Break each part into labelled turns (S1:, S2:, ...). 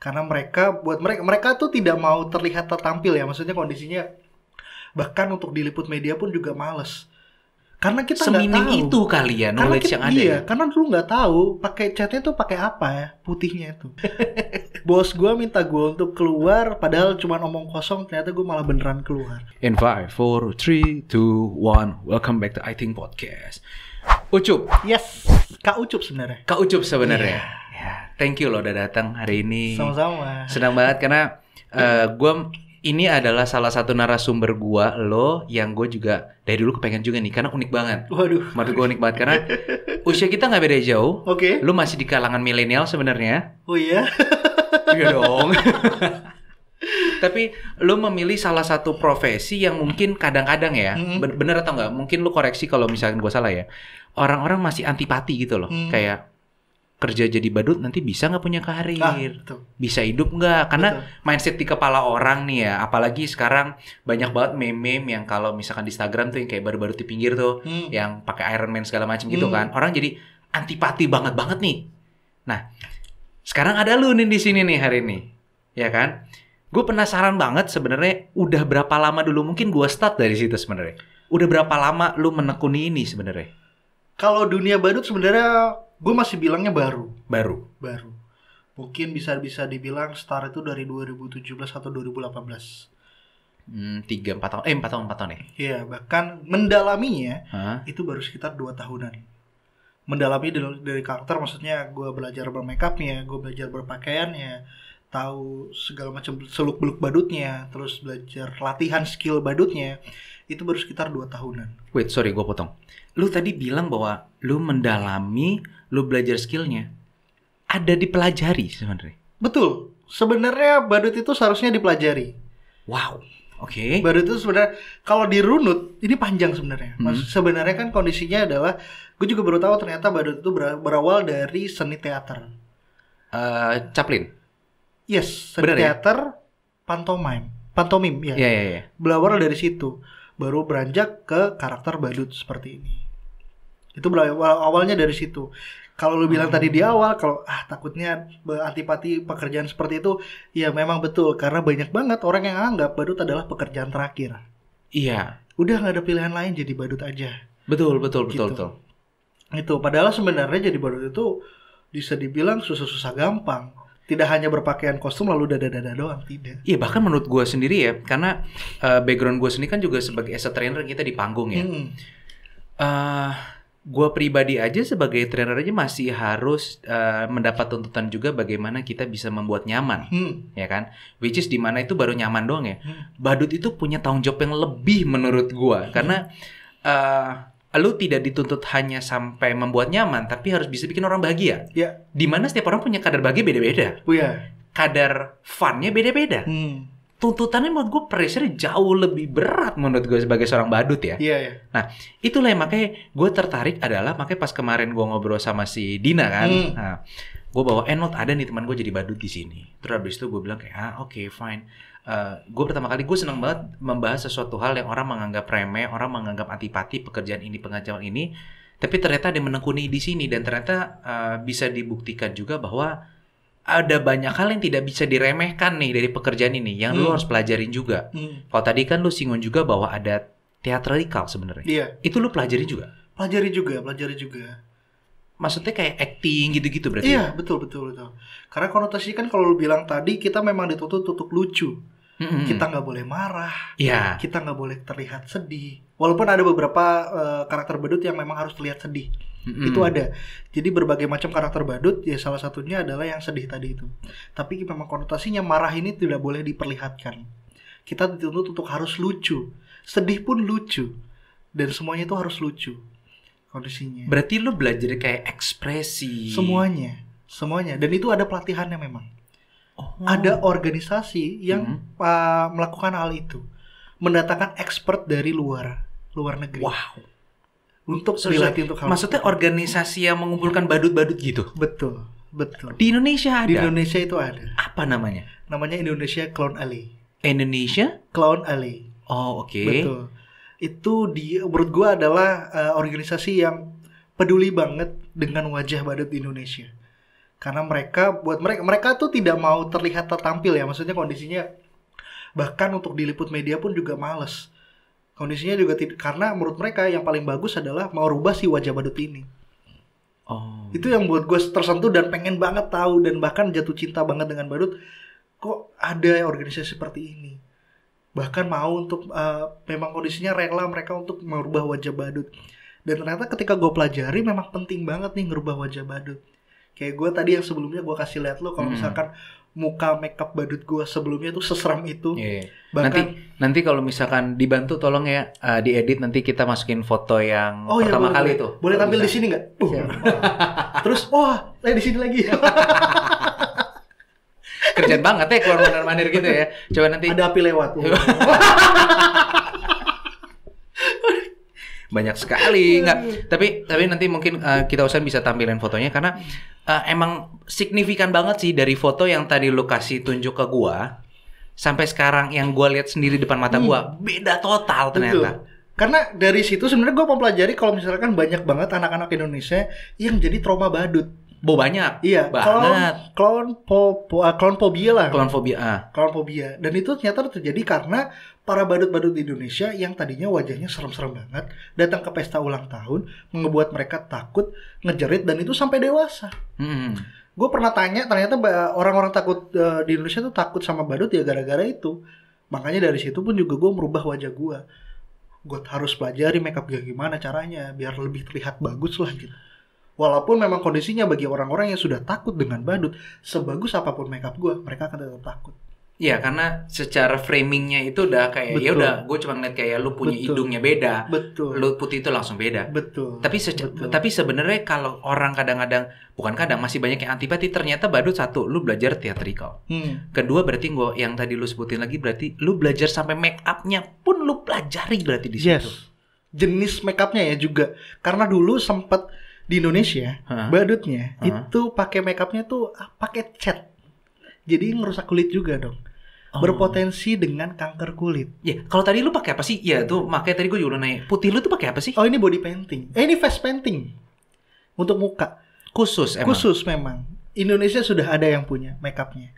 S1: Karena mereka tuh tidak mau terlihat tertampil ya, maksudnya kondisinya bahkan untuk diliput media pun juga males. Karena kita nggak
S2: Seminim
S1: tahu.
S2: itu kali ya knowledge yang ada ya.
S1: Karena dulu nggak tahu pakai catnya tuh pakai apa ya, putihnya itu. Bos gue minta gue untuk keluar, padahal cuma omong kosong, ternyata gue malah beneran keluar.
S2: In 5, 4, 3, 2, 1, welcome back to I Think Podcast. Ucup.
S1: Yes, Kak Ucup sebenarnya.
S2: Kak Ucup sebenarnya.
S1: Yeah.
S2: Ya, thank you loh udah datang hari ini.
S1: Sama-sama.
S2: Senang banget karena ini adalah salah satu narasumber gua lo yang gue juga dari dulu kepengen juga nih karena unik banget.
S1: Waduh.
S2: Menurut gue unik banget karena usia kita nggak beda jauh.
S1: Oke.
S2: Lu masih di kalangan milenial sebenarnya.
S1: Oh iya.
S2: Iya dong. Tapi lu memilih salah satu profesi yang mungkin kadang-kadang ya, bener atau enggak? Mungkin lu koreksi kalau misalkan gue salah ya. Orang-orang masih antipati gitu loh. Kayak kerja jadi badut nanti bisa nggak punya karir, bisa hidup nggak? Karena mindset di kepala orang nih ya, apalagi sekarang banyak banget meme-meme yang kalau misalkan di Instagram tuh yang kayak baru-baru di pinggir tuh, yang pakai Iron Man segala macam gitu kan, orang jadi antipati banget nih. Nah, sekarang ada lu nih di sini nih hari ini, ya kan? Gue penasaran banget sebenarnya udah berapa lama dulu, mungkin gue start dari situ sebenarnya. Udah berapa lama lu menekuni ini sebenarnya?
S1: Kalau dunia badut sebenarnya gue masih bilangnya baru. Mungkin bisa dibilang start itu dari 2017 atau 2018.
S2: 4 tahun ya?
S1: Iya, bahkan mendalaminya itu baru sekitar 2 tahunan. Mendalami dari karakter, maksudnya gue belajar bermakeupnya, gue belajar berpakaiannya, tahu segala macam seluk-beluk badutnya, terus belajar latihan skill badutnya, itu baru sekitar 2 tahunan.
S2: Wait, sorry gue potong. Lu tadi bilang bahwa lu mendalami, lu belajar skillnya. Ada dipelajari sebenarnya?
S1: Betul. Sebenarnya badut itu seharusnya dipelajari.
S2: Wow, oke.
S1: Badut itu sebenarnya, kalau dirunut, ini panjang sebenarnya. Sebenarnya kan kondisinya adalah, gue juga baru tahu ternyata badut itu berawal dari seni teater.
S2: Chaplin?
S1: Yes, seni teater, pantomim, ya.
S2: Iya.
S1: Berawal dari situ. Baru beranjak ke karakter badut seperti ini. Itu awalnya dari situ. Kalau lu bilang tadi di awal, kalau takutnya antipati pekerjaan seperti itu, ya memang betul. Karena banyak banget orang yang anggap badut adalah pekerjaan terakhir.
S2: Iya.
S1: Udah gak ada pilihan lain, jadi badut aja.
S2: Betul.
S1: Itu, padahal sebenarnya jadi badut itu bisa dibilang susah-susah gampang. Tidak hanya berpakaian kostum lalu dada-dada doang, tidak.
S2: Iya, bahkan menurut gue sendiri ya, karena background gue sendiri kan juga sebagai as a trainer kita di panggung ya. Gue pribadi aja sebagai trainer aja masih harus mendapat tuntutan juga bagaimana kita bisa membuat nyaman, ya kan? Which is dimana itu baru nyaman doang ya. Badut itu punya tanggung jawab yang lebih menurut gue, karena lu tidak dituntut hanya sampai membuat nyaman, tapi harus bisa bikin orang bahagia.
S1: Ya.
S2: Dimana setiap orang punya kadar bahagia beda-beda.
S1: Iya.
S2: Kadar funnya beda-beda. Tuntutannya menurut gue pressure jauh lebih berat menurut gue sebagai seorang badut ya.
S1: Iya.
S2: Nah, itulah yang makanya gue tertarik adalah makanya pas kemarin gue ngobrol sama si Dina kan. Nah, gue bawa not ada nih teman gue jadi badut di sini. Terus habis itu gue bilang kayak oke, fine. Gue pertama kali gue senang banget membahas sesuatu hal yang orang menganggap remeh, orang menganggap antipati pekerjaan ini, pengajaran ini, tapi ternyata ada menekuni di sini dan ternyata bisa dibuktikan juga bahwa ada banyak hal yang tidak bisa diremehkan nih dari pekerjaan ini yang lu harus pelajarin juga. Kalau tadi kan lu singgung juga bahwa ada theatrical sebenarnya.
S1: Iya.
S2: Itu lu pelajari juga?
S1: Pelajari juga.
S2: Maksudnya kayak acting gitu-gitu berarti?
S1: Iya, betul. Karena konotasinya kan kalau lu bilang tadi, kita memang dituntut untuk lucu. Kita nggak boleh marah.
S2: Iya.
S1: Kita nggak boleh terlihat sedih. Walaupun ada beberapa karakter badut yang memang harus terlihat sedih. Itu ada. Jadi berbagai macam karakter badut, ya salah satunya adalah yang sedih tadi itu. Tapi memang konotasinya marah ini tidak boleh diperlihatkan. Kita dituntut untuk harus lucu. Sedih pun lucu. Dan semuanya itu harus lucu kondisinya.
S2: Berarti lu belajar kayak ekspresi.
S1: Semuanya. Dan itu ada pelatihannya memang. Ada organisasi yang melakukan hal itu. Mendatangkan expert dari luar negeri.
S2: Wow.
S1: Untuk dilatih untuk hal.
S2: Maksudnya organisasi yang mengumpulkan badut-badut gitu?
S1: Betul.
S2: Di Indonesia ada?
S1: Di Indonesia itu ada.
S2: Apa namanya?
S1: Namanya Indonesia Clown Alley.
S2: Indonesia?
S1: Clown Alley.
S2: Oh, oke.
S1: Betul. Itu menurut gue adalah organisasi yang peduli banget dengan wajah badut di Indonesia. Karena mereka tuh tidak mau terlihat tertampil ya, maksudnya kondisinya bahkan untuk diliput media pun juga males. Kondisinya juga karena menurut mereka yang paling bagus adalah mau rubah si wajah badut ini. Itu yang buat gue tersentuh dan pengen banget tahu dan bahkan jatuh cinta banget dengan badut. Kok ada organisasi seperti ini? Bahkan mau untuk memang kondisinya rela mereka untuk merubah wajah badut. Dan ternyata ketika gue pelajari memang penting banget nih ngerubah wajah badut. Kayak gue tadi yang sebelumnya gue kasih lihat lo kalau misalkan muka makeup badut gue sebelumnya tuh seseram itu.
S2: Bahkan nanti kalau misalkan dibantu tolong ya diedit, nanti kita masukin foto yang pertama kali tuh.
S1: Boleh tampil di sini nggak? Terus di sini lagi.
S2: Kerjaan banget ya keluar mandir gitu ya. Coba nanti
S1: ada api lewat.
S2: Banyak sekali nggak, tapi nanti mungkin kita usahain bisa tampilin fotonya karena emang signifikan banget sih dari foto yang tadi lu kasih tunjuk ke gua sampai sekarang yang gua lihat sendiri depan mata gua beda total ternyata.
S1: Karena dari situ sebenarnya gua mempelajari kalau misalkan banyak banget anak-anak Indonesia yang jadi trauma badut.
S2: Banyak.
S1: Iya,
S2: banget.
S1: Klonfobia lah.
S2: Klonfobia.
S1: Dan itu ternyata terjadi karena para badut-badut di Indonesia yang tadinya wajahnya serem-serem banget datang ke pesta ulang tahun, membuat mereka takut, ngejerit, dan itu sampai dewasa. Gue pernah tanya, ternyata orang-orang takut di Indonesia tuh takut sama badut ya gara-gara itu. Makanya dari situ pun juga gue merubah wajah gue. Gue harus pelajari makeup gue gimana caranya biar lebih terlihat bagus lah gitu. Walaupun memang kondisinya bagi orang-orang yang sudah takut dengan badut, sebagus apapun makeup gue, mereka akan tetap takut.
S2: Iya, karena secara framingnya itu udah kayak ya udah, gue cuma ngeliat kayak lu punya hidungnya beda, lu putih itu langsung beda. Tapi sebenarnya kalau orang kadang-kadang, bukan kadang, masih banyak yang antipati. Ternyata badut satu, lu belajar theatrical. Kedua berarti yang tadi lu sebutin lagi berarti lu belajar sampai make upnya pun lu pelajari berarti di situ.
S1: Jenis make upnya ya juga, karena dulu sempat di Indonesia badutnya itu pakai make upnya tuh pakai cat, jadi ngerusak kulit juga dong. Berpotensi dengan kanker kulit.
S2: Ya, kalau tadi lu pakai apa sih? Ya tuh makanya tadi gue juga nanya, putih lu tuh pakai apa sih?
S1: Oh, ini body painting. Ini face painting untuk muka.
S2: Khusus
S1: memang. Indonesia sudah ada yang punya make upnya.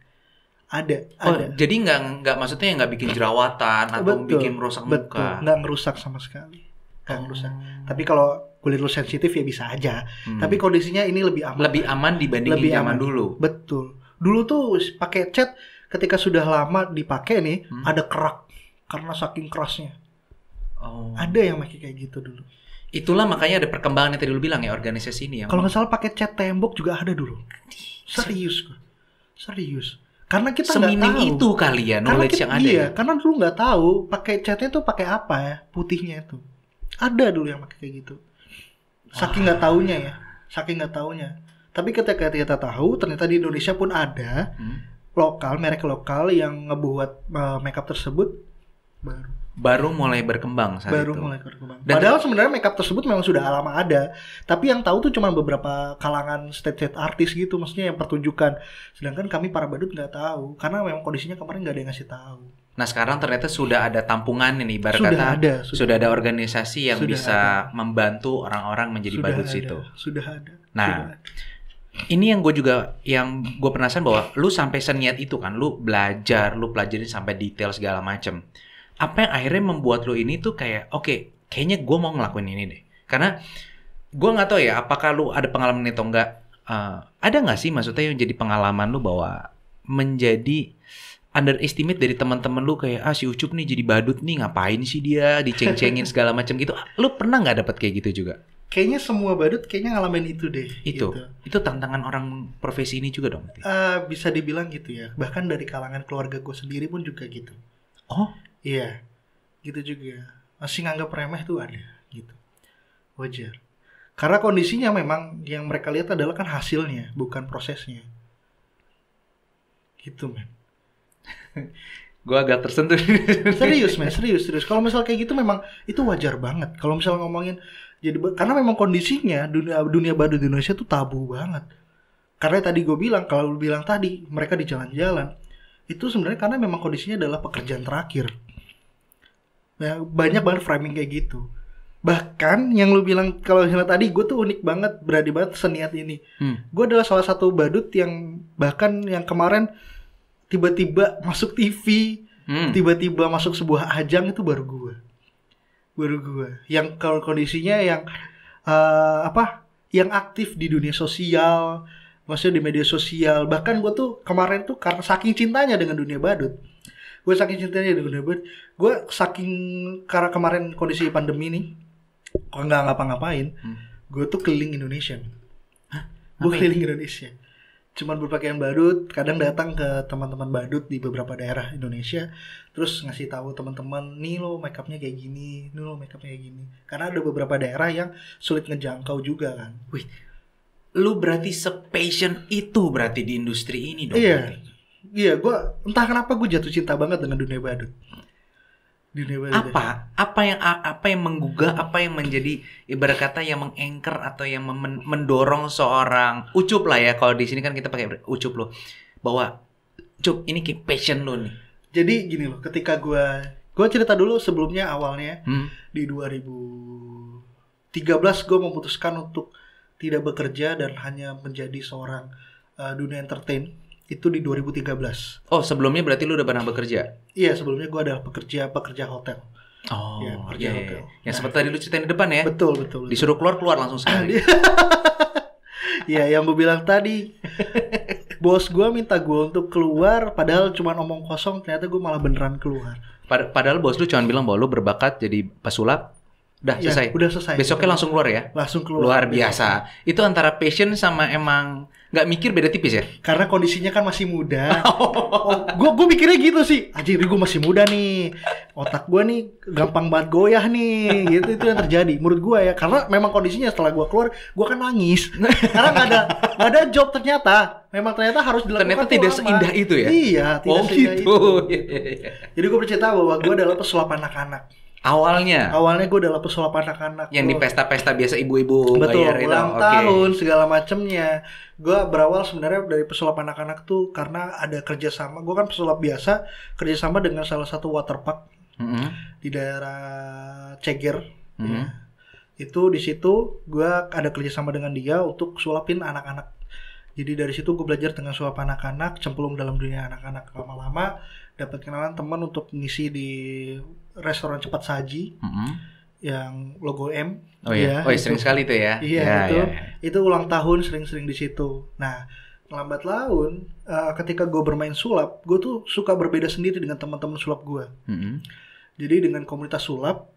S1: Ada.
S2: Jadi nggak maksudnya nggak bikin jerawatan atau bikin merusak muka.
S1: Nggak ngerusak sama sekali. Nggak ngerusak. Tapi kalau kulit lu sensitif ya bisa aja. Tapi kondisinya ini lebih aman.
S2: Lebih aman dibandingin zaman dulu.
S1: Betul. Dulu tuh pakai cat, ketika sudah lama dipakai nih, ada kerak karena saking kerasnya. Ada yang pakai kayak gitu dulu.
S2: Itulah makanya ada perkembangan yang tadi lu bilang ya, organisasi ini.
S1: Kalau nggak salah pakai cat tembok juga ada dulu. Serius. Karena kita nggak tahu.
S2: Itu kali ya knowledge yang ada.
S1: Iya, karena dulu nggak tahu pakai catnya tuh pakai apa ya, putihnya itu. Ada dulu yang pakai kayak gitu. Saking nggak taunya. Tapi ketika kita tahu, ternyata di Indonesia pun ada merek lokal yang ngebuat makeup tersebut
S2: baru mulai berkembang saat itu.
S1: Padahal sebenarnya makeup tersebut memang sudah lama ada, tapi yang tahu tuh cuma beberapa kalangan state artis gitu, maksudnya yang pertunjukan. Sedangkan kami para badut nggak tahu, karena memang kondisinya kemarin nggak ada yang ngasih tahu.
S2: Nah sekarang ternyata sudah ada tampungan ini, sudah ada organisasi yang bisa membantu orang-orang menjadi badut situ.
S1: Sudah ada.
S2: Nah, ini yang gue penasaran bahwa lu sampai seniat itu kan, lu pelajarin sampai detail segala macem. Apa yang akhirnya membuat lu ini tuh kayak oke, kayaknya gue mau ngelakuin ini deh. Karena gue nggak tahu ya, apakah lu ada pengalaman itu atau enggak. Ada nggak sih maksudnya yang jadi pengalaman lu bahwa menjadi underestimate dari teman-teman lu kayak si Ucup nih jadi badut nih, ngapain sih dia diceng-cengin segala macam gitu. Lu pernah nggak dapet kayak gitu juga?
S1: Kayaknya semua badut ngalamin itu deh.
S2: Itu tantangan orang profesi ini juga dong.
S1: Bisa dibilang gitu ya. Bahkan dari kalangan keluarga gue sendiri pun juga gitu.
S2: Oh
S1: iya, gitu juga. Masih nganggap remeh tuh ada gitu. Wajar. Karena kondisinya memang yang mereka lihat adalah kan hasilnya, bukan prosesnya. Gitu men.
S2: Gue agak tersentuh.
S1: Serius. Kalau misal kayak gitu memang itu wajar banget. Kalau misal ngomongin karena memang kondisinya dunia badut di Indonesia tuh tabu banget. Karena tadi gue bilang, kalau lu bilang tadi mereka di jalan-jalan, itu sebenarnya karena memang kondisinya adalah pekerjaan terakhir. Ya, banyak banget framing kayak gitu. Bahkan yang lu bilang kalau misalnya tadi, gue tuh unik banget, berani banget seniat ini. Gue adalah salah satu badut yang bahkan yang kemarin tiba-tiba masuk TV, tiba-tiba masuk sebuah ajang, itu baru gue. Yang kalau kondisinya yang yang aktif di dunia sosial, maksudnya di media sosial. Bahkan gue tuh kemarin tuh karena saking cintanya dengan dunia badut, gue saking karena kemarin kondisi pandemi nih, kok nggak ngapa-ngapain, gue tuh keliling Indonesia. Gue keliling Indonesia, cuman berpakaian badut, kadang datang ke teman-teman badut di beberapa daerah Indonesia, terus ngasih tahu teman-teman, nih lo make upnya kayak gini, nih lo make upnya kayak gini. Karena ada beberapa daerah yang sulit ngejangkau juga kan.
S2: Wih, lu berarti se-passion itu berarti di industri ini dong.
S1: Iya, gue entah kenapa gue jatuh cinta banget dengan dunia badut.
S2: Apa yang menggugah, apa yang menjadi ibarat kata yang meng-anchor atau yang mendorong seorang Ucup lah ya, kalau di sini kan kita pakai Ucup lo, bahwa Cup ini kayak passion lo nih.
S1: Jadi gini loh, ketika gue cerita dulu sebelumnya awalnya di 2013 gue memutuskan untuk tidak bekerja dan hanya menjadi seorang dunia entertain. Itu di 2013.
S2: Oh, sebelumnya berarti lu udah pernah bekerja?
S1: Iya, sebelumnya gue adalah pekerja hotel.
S2: Oh,
S1: ya, pekerja hotel.
S2: Yang seperti tadi lu ceritain di depan ya?
S1: Betul.
S2: Disuruh keluar langsung sekali.
S1: Iya, yang gue bilang tadi. Bos gue minta gue untuk keluar, padahal cuma omong kosong, ternyata gue malah beneran keluar.
S2: Padahal bos lu cuma bilang bahwa lu berbakat jadi pesulap. Udah selesai.
S1: Udah selesai.
S2: Besoknya langsung keluar ya?
S1: Langsung keluar.
S2: Luar biasa. Itu antara passion sama emang nggak mikir beda tipis ya?
S1: Karena kondisinya kan masih muda. Gue mikirnya gitu sih. Anjir, gue masih muda nih. Otak gue nih gampang banget goyah nih. Gitu itu yang terjadi. Menurut gue ya. Karena memang kondisinya setelah gue keluar, gue kan nangis. Karena nggak ada job ternyata. Memang ternyata harus dilakukan.
S2: Ternyata tidak seindah itu ya?
S1: Iya, tidak seindah
S2: gitu.
S1: itu. Jadi gue bercerita bahwa gue adalah pesulap anak-anak.
S2: Awalnya
S1: gue adalah pesulap anak-anak.
S2: Yang di pesta-pesta biasa ibu-ibu
S1: bayar itu. Ulang tahun segala macemnya. Gue berawal sebenarnya dari pesulap anak-anak tuh karena ada kerjasama. Gue kan pesulap biasa, kerjasama dengan salah satu waterpark di daerah Ceger. Ya. Itu di situ gue ada kerjasama dengan dia untuk sulapin anak-anak. Jadi dari situ gue belajar dengan sulap anak-anak, cemplung dalam dunia anak-anak. Lama-lama dapat kenalan teman untuk ngisi di restoran cepat saji yang logo M.
S2: Oh iya, sering sekali tuh ya.
S1: Iya, itu ulang tahun sering-sering di situ. Nah, lambat laun ketika gue bermain sulap, gue tuh suka berbeda sendiri dengan teman-teman sulap gue. Jadi dengan komunitas sulap,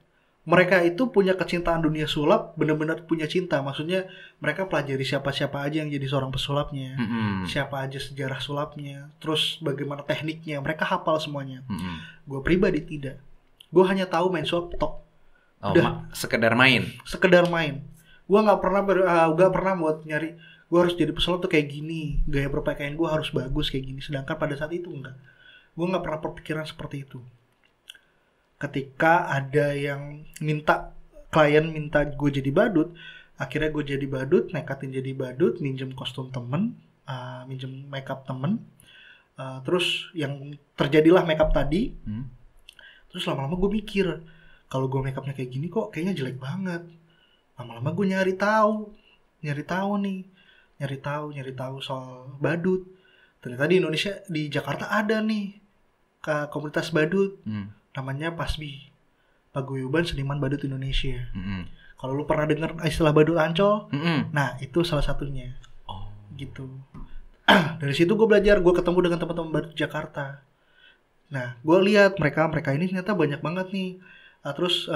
S1: mereka itu punya kecintaan dunia sulap, benar-benar punya cinta. Maksudnya mereka pelajari siapa-siapa aja yang jadi seorang pesulapnya, siapa aja sejarah sulapnya, terus bagaimana tekniknya, mereka hafal semuanya. Gue pribadi tidak. Gue hanya tahu main sulap top.
S2: Udah sekedar main.
S1: Gue nggak pernah buat nyari. Gue harus jadi pesulap tuh kayak gini, gaya berpakaian gue harus bagus kayak gini. Sedangkan pada saat itu enggak. Gue nggak pernah berpikiran seperti itu. Ketika ada yang klien minta gue jadi badut, akhirnya gue jadi badut, nekatin jadi badut, minjem kostum temen, minjem makeup temen, terus yang terjadilah makeup tadi. Terus lama-lama gue mikir, kalau gue makeupnya kayak gini kok kayaknya jelek banget. Lama-lama gue nyari tahu soal badut. Ternyata di Indonesia, di Jakarta ada nih komunitas badut. Namanya PASBI, Paguyuban Seniman Badut Indonesia. Kalau lu pernah dengar istilah badut Ancol, nah itu salah satunya. Gitu. Dari situ gue belajar, gue ketemu dengan teman-teman badut Jakarta. Nah, gue lihat mereka ini ternyata banyak banget nih. Terus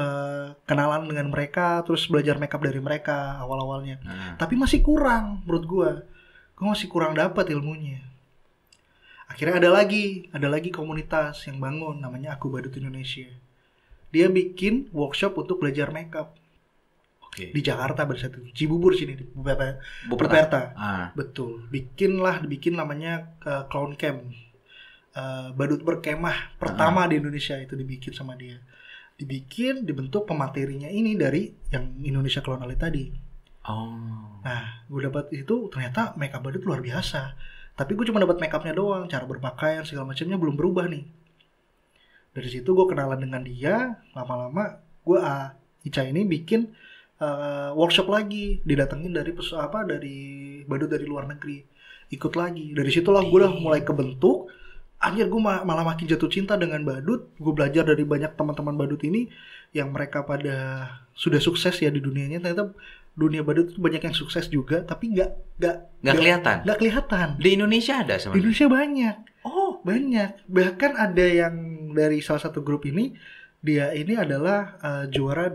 S1: kenalan dengan mereka, terus belajar makeup dari mereka awal-awalnya. Tapi masih kurang menurut gue masih kurang dapat ilmunya. Akhirnya ada lagi komunitas yang bangun, namanya Aku Badut Indonesia. Dia bikin workshop untuk belajar makeup. Di Jakarta pada saat itu, Cibubur sini di Buperta. Betul. Bikin namanya Clown Camp. Badut berkemah pertama di Indonesia itu dibikin sama dia. Dibentuk pematerinya ini dari yang Indonesia Clown Alley tadi. Nah, gue dapat itu ternyata makeup badut luar biasa. Tapi gue cuma dapat makeupnya doang, cara berpakaian segala macamnya belum berubah nih. Dari situ gue kenalan dengan dia, lama-lama gue Ica ini bikin workshop lagi, didatengin dari dari badut dari luar negeri, ikut lagi. Dari situlah gue udah mulai kebentuk. Anjir, gue malah makin jatuh cinta dengan badut. Gue belajar dari banyak teman-teman badut ini yang mereka pada sudah sukses ya di dunianya. Ternyata dunia badut itu banyak yang sukses juga, tapi nggak kelihatan. Nggak kelihatan.
S2: Di Indonesia ada sebenarnya.
S1: Di Indonesia banyak.
S2: Oh,
S1: banyak. Bahkan ada yang dari salah satu grup ini, dia ini adalah juara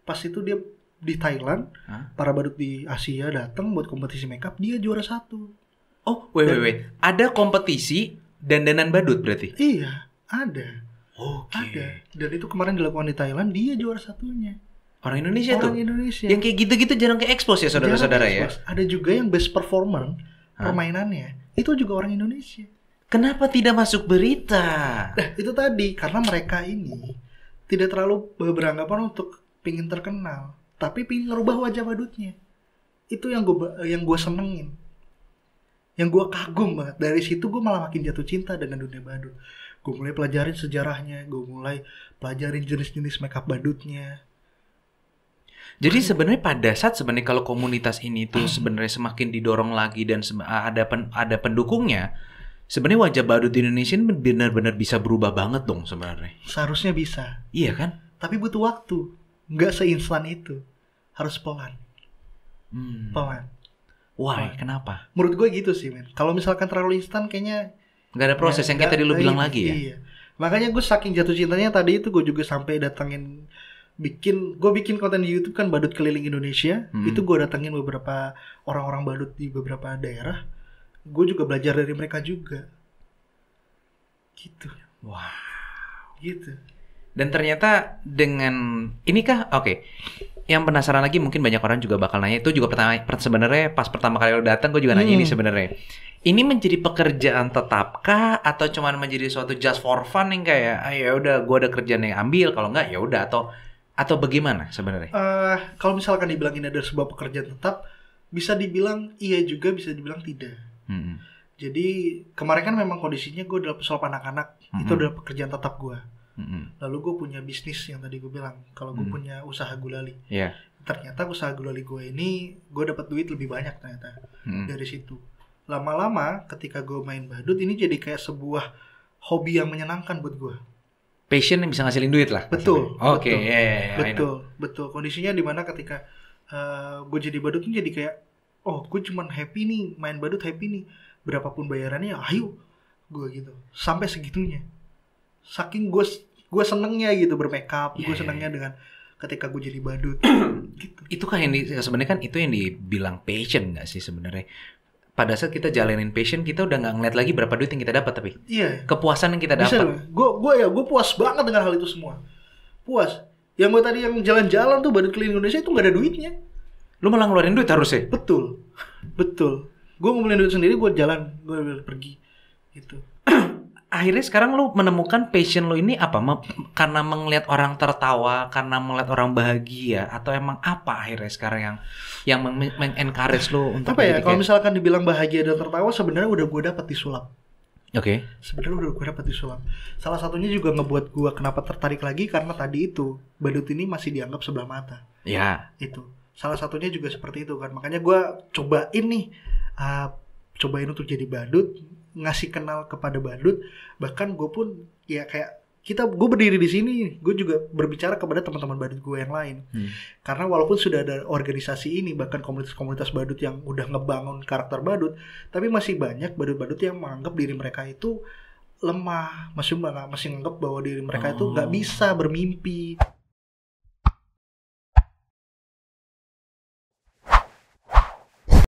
S1: pas itu dia di Thailand. Para badut di Asia datang buat kompetisi makeup, dia juara 1.
S2: Oh, wait. Ada kompetisi dandanan badut berarti?
S1: Iya, ada.
S2: Oke.
S1: Ada. Dan itu kemarin dilakukan di Thailand, dia juara 1-nya.
S2: Orang Indonesia tuh?
S1: Orang Indonesia.
S2: Yang kayak gitu-gitu jarang ke-expose ya saudara-saudara ya?
S1: Ada juga yang best performer permainannya, itu juga orang Indonesia.
S2: Kenapa tidak masuk berita?
S1: Nah, itu tadi, karena mereka ini tidak terlalu beranggapan untuk pingin terkenal, tapi pingin ngerubah wajah badutnya. Itu yang gue senengin. Yang gue kagum banget. Dari situ gue malah makin jatuh cinta dengan dunia badut. Gue mulai pelajarin sejarahnya, gue mulai pelajarin jenis-jenis makeup badutnya.
S2: Jadi sebenarnya pada saat kalau komunitas ini tuh sebenarnya semakin didorong lagi dan ada pendukungnya, sebenarnya wajah badut di Indonesia ini benar-benar bisa berubah banget dong sebenarnya.
S1: Seharusnya bisa.
S2: Iya kan?
S1: Tapi butuh waktu. Nggak seinstan itu. Harus pelan. Pelan.
S2: Why? Kenapa?
S1: Menurut gue gitu sih, men. Kalau misalkan terlalu instan kayaknya
S2: nggak ada proses yang kita dulu bilang lagi ya.
S1: Iya. Makanya gue saking jatuh cintanya tadi itu gue juga sampai datangin gue bikin konten di YouTube kan, badut keliling Indonesia. Itu gue datangin beberapa orang-orang badut di beberapa daerah. Gue juga belajar dari mereka juga. Gitu.
S2: Wow.
S1: Gitu.
S2: Dan ternyata dengan inikah yang penasaran lagi mungkin banyak orang juga bakal nanya, itu juga sebenarnya pas pertama kali lo datang gue juga nanya ini sebenarnya. Ini menjadi pekerjaan tetapkah atau cuman menjadi suatu just for fun yang kayak ya udah gue ada kerjaan yang ambil, kalau enggak ya udah, atau bagaimana sebenarnya?
S1: Kalau misalkan dibilang ini ada sebuah pekerjaan tetap, bisa dibilang iya juga, bisa dibilang tidak. Jadi kemarin kan memang kondisinya gue adalah pesulap anak-anak, itu adalah pekerjaan tetap gue. Lalu gue punya bisnis yang tadi gue bilang, kalau gue punya usaha gulali. Ternyata usaha gulali gue ini gue dapat duit lebih banyak ternyata dari situ. Lama-lama ketika gue main badut ini jadi kayak sebuah hobi yang menyenangkan buat gue.
S2: Passion yang bisa ngasilin duit lah.
S1: Betul.
S2: Oke.
S1: Betul. Kondisinya dimana ketika gue jadi badut ini jadi kayak, oh gue cuman happy nih main badut, happy nih, berapapun bayarannya ayo gue gitu, sampai segitunya. Saking gue senengnya gitu bermakeup, gue senengnya dengan ketika gue jadi badut gitu.
S2: Itu kan yang sebenarnya kan itu yang dibilang passion nggak sih sebenarnya? Pada saat kita jalanin passion, kita udah nggak ngeliat lagi berapa duit yang kita dapat, tapi kepuasan yang kita dapat.
S1: Gue puas banget dengan hal itu semua. Puas. Yang gue tadi yang jalan-jalan tuh badut keliling Indonesia itu nggak ada duitnya.
S2: Lu malah ngeluarin duit harusnya.
S1: Betul. Gue ngumpulin duit sendiri, gue jalan, gue pergi gitu.
S2: Akhirnya sekarang lu menemukan passion lu ini apa? Karena melihat orang tertawa, karena melihat orang bahagia, atau emang apa akhirnya sekarang yang encourage lu untuk
S1: apa ya? Kalau misalkan dibilang bahagia dan tertawa, sebenarnya udah gue dapat di sulap.
S2: Oke.
S1: Sebenarnya udah gue dapat di sulap. Salah satunya juga ngebuat gue kenapa tertarik lagi karena tadi itu badut ini masih dianggap sebelah mata.
S2: Ya.
S1: Itu. Salah satunya juga seperti itu kan. Makanya gue cobain untuk jadi badut, ngasih kenal kepada badut. Bahkan gue pun ya kayak gue berdiri di sini, gue juga berbicara kepada teman-teman badut gue yang lain. Karena walaupun sudah ada organisasi ini, bahkan komunitas-komunitas badut yang udah ngebangun karakter badut, tapi masih banyak badut-badut yang menganggap diri mereka itu lemah, masih menganggap bahwa diri mereka itu nggak bisa bermimpi.